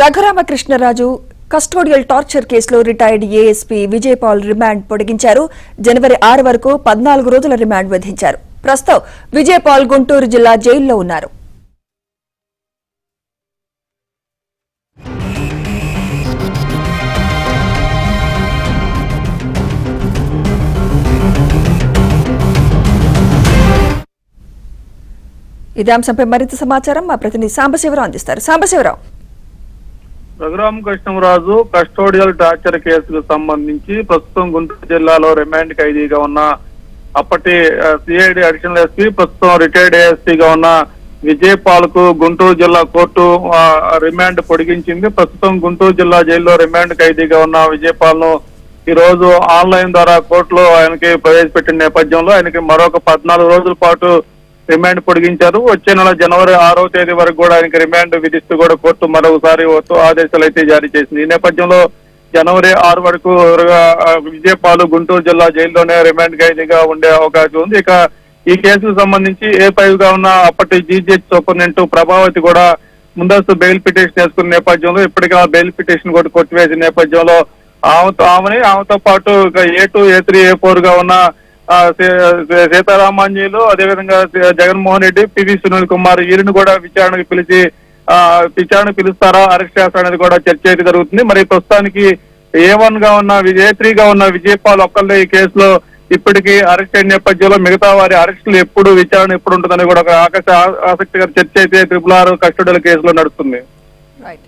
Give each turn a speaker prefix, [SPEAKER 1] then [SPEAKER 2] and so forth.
[SPEAKER 1] Raghuramakrishnaraju custodial torture కేసులో retired ASP Vijaypal remand పొడిగించారు. జనవరి 6 వరకు 14 రోజుల రిమాండ్ విధించారు. ప్రస్తుతం విజయపాల్ గుంటూరు జిల్లా జైల్లో ఉన్నారు. ఇదే అంశంపై మరింత సమాచారం మా ప్రతినిధి సాంబశివరావు అందిస్తారు. సాంబశివరావు,
[SPEAKER 2] రఘురామకృష్ణరాజు కస్టోడియల్ టార్చర్ కేసుకు సంబంధించి ప్రస్తుతం గుంటూరు జిల్లాలో రిమాండ్ ఖైదీగా ఉన్న అప్పటి సిఐడి అడిషనల్ ఎస్పీ, ప్రస్తుతం రిటైర్డ్ ఏఎస్పీగా ఉన్న విజయపాల్ కు గుంటూరు జిల్లా కోర్టు రిమాండ్ పొడిగించింది. ప్రస్తుతం గుంటూరు జిల్లా జైల్లో రిమాండ్ ఖైదీగా ఉన్న విజయపాల్ ను ఈ రోజు ఆన్లైన్ ద్వారా కోర్టులో ఆయనకి ప్రవేశపెట్టిన నేపథ్యంలో ఆయనకి మరొక 14 రోజుల పాటు రిమాండ్ పొడిగించారు. వచ్చే నెల జనవరి 6వ తేదీ వరకు కూడా ఆయనకి రిమాండ్ విధిస్తూ కూడా కోర్టు మరొకసారి ఆదేశాలు అయితే జారీ చేసింది. ఈ నేపథ్యంలో జనవరి 6 వరకు విజయపాల్ గుంటూరు జిల్లా జైల్లోనే రిమాండ్ ఖైదీగా ఉండే అవకాశం ఉంది. ఇక ఈ కేసుకు సంబంధించి A5 గా ఉన్న అప్పటి జీజీహెచ్ సూపరింటెండెంట్ ప్రభావతి కూడా ముందస్తు బెయిల్ పిటిషన్ వేసుకున్న నేపథ్యంలో ఇప్పటికే ఆ బెయిల్ పిటిషన్ కూడా కొట్టివేసిన నేపథ్యంలో ఆమెతో పాటు A2, A3, A4 గా ఉన్న సీతారామాంజీలు, అదేవిధంగా జగన్మోహన్ రెడ్డి, పివి సునీల్ కుమార్ వీరిని కూడా విచారణకు పిలుస్తారా, అరెస్ట్ చేస్తారనేది కూడా చర్చ అయితే జరుగుతుంది. మరి ప్రస్తుతానికి A1 గా ఉన్న A3 గా ఉన్న విజయపాల్ ఒక్కళ్ళే ఈ కేసులో ఇప్పటికీ అరెస్ట్ అయిన నేపథ్యంలో మిగతా వారి అరెస్టులు విచారణ ఎప్పుడు ఉంటుందని కూడా ఒక ఆసక్తికర చర్చ అయితే RRR కస్టోడియల్ కేసులో నడుస్తుంది.
[SPEAKER 1] రైట్.